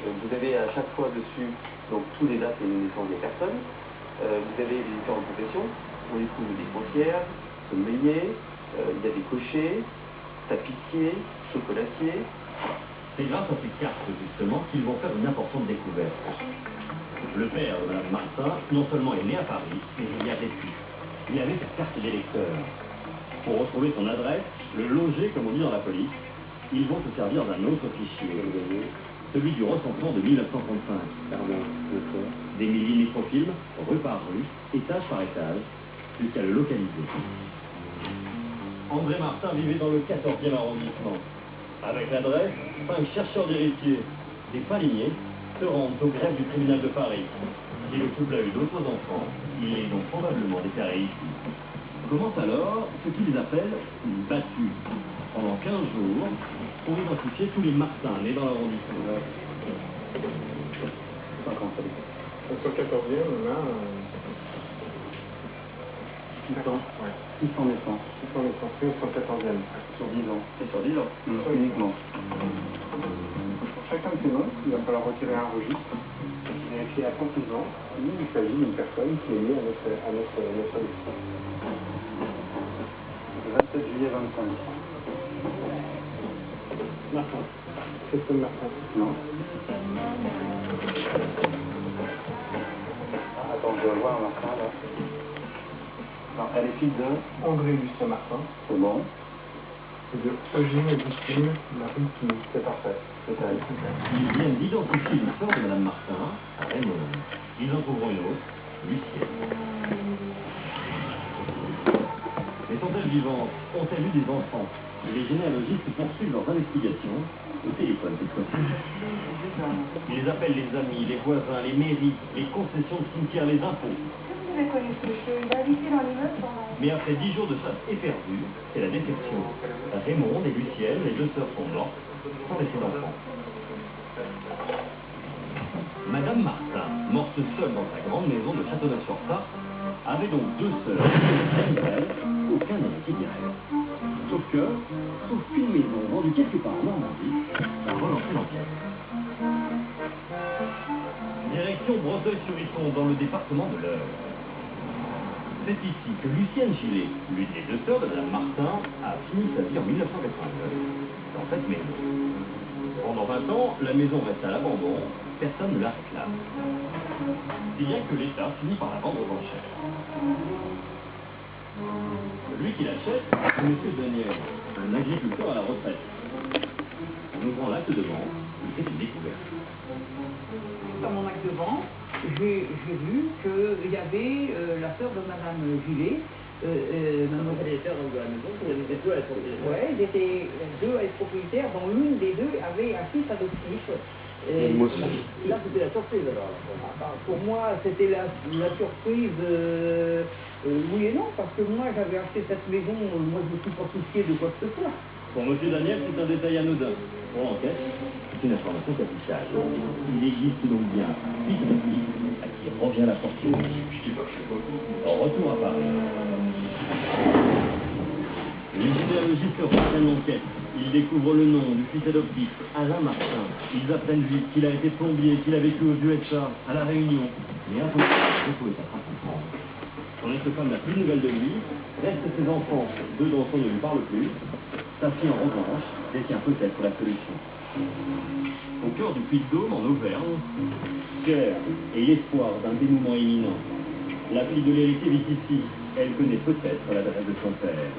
Vous avez à chaque fois dessus donc tous les dates et les naissances des personnes. Vous avez les différentes professions. On y trouve des grossières, sommeliers, il y a des cochers, tapissiers, chocolatiers. C'est grâce à ces cartes, justement, qu'ils vont faire une importante découverte. Le père de Mme Martin, non seulement est né à Paris, mais il y a vécu. Il avait sa carte d'électeur. Pour retrouver son adresse, le loger, comme on dit dans la police, ils vont se servir d'un autre fichier, celui du recensement de 1935. Des milliers de microfilms, rue par rue, étage par étage, jusqu'à le localiser. André Martin vivait dans le 14e arrondissement. Avec l'adresse, 5 chercheurs d'héritiers, des paliniers, se rendent au greffe du tribunal de Paris. Si le couple a eu d'autres enfants, il est donc probablement déclaré ici. Commence alors ce qu'ils appellent une battue. Pendant 15 jours, pour identifier tous les Martins nés dans l'arrondissement. Sur le 14e, on a 600 naissances. 600 naissances, sur le 14e. Sur 10 ans. C'est sur 10 ans. Uniquement. Pour chacun de ces noms, il va falloir retirer un registre et vérifier à 36 ans s'il s'agit d'une personne qui est née à notre liste. Le 27 juillet 25. Martin. Christine Martin. Non. Attends, je dois voir Martin là. Non, elle est fille de André Lucien Martin. C'est bon. Et de Eugénie Augustine Marie. C'est parfait. C'est elle. Ils viennent d'identifier une sœur de Mme Martin à Raymond. Ils en trouveront une autre, Lucienne. Mais sont-elles vivantes? Ont-elles eu des enfants? Les généalogistes poursuivent leurs investigations au téléphone cette fois-ci. Ils les appellent les amis, les voisins, les mairies, les concessions de cimetières, les impôts. Vous avez connu ce monsieur, il a habité dans l'immeuble pendant... Mais après 10 jours de chasse éperdue, c'est la déception. Raymond et Lucienne, les deux sœurs sont mortes, sans laisser d'enfants. Madame Martin, morte seule dans sa grande maison de Châteauneuf-sur-Sarthe, avait donc deux sœurs, aucun héritier direct. Sauf qu'une maison vendue quelque part en Normandie a relancé l'enquête. Direction Breteuil-sur-Isson, dans le département de l'Eure. C'est ici que Lucienne Gillet, l'une des deux sœurs de Mme Martin, a fini sa vie en 1989, dans cette maison. Pendant 20 ans, la maison reste à l'abandon, personne ne la réclame. Si bien que l'État finit par la vendre aux enchères. Celui qui l'achète, c'est M. Daniel, un agriculteur à la retraite. En ouvrant l'acte de vente, il fait une découverte. Dans mon acte de vente, j'ai vu qu'il y avait la sœur de Madame Gillet, mademoiselle sœur de la maison, ils étaient deux à être propriétaires. Oui, ils étaient deux à être propriétaires, dont l'une des deux avait un fils adoptif. Là, c'était la surprise alors. Pour moi, c'était la surprise, oui et non, parce que moi, j'avais acheté cette maison, moi, je ne me suis pas soucié de quoi que ce soit. Pour M. Daniel, c'est un détail anodin. Pour l'enquête, c'est une information capitale. Il existe donc bien 8 filles à qui revient la fortune. Retour à Paris. Les généalogistes reprennent l'enquête. Ils découvrent le nom du fils adoptif, Alain Martin. Ils apprennent vite qu'il a été plombier, qu'il a vécu aux USA, à La Réunion. Mais impossible de trouver sa trace en France. Son ex-femme n'a plus de nouvelles de lui, reste ses enfants, deux d'entre eux ne lui parlent plus. Sa fille, en revanche, détient peut-être la solution. Au cœur du Puy-de-Dôme, en Auvergne, cœur et l'espoir d'un dénouement imminent. La fille de l'héritier vit ici. Elle connaît peut-être l'adresse de son père.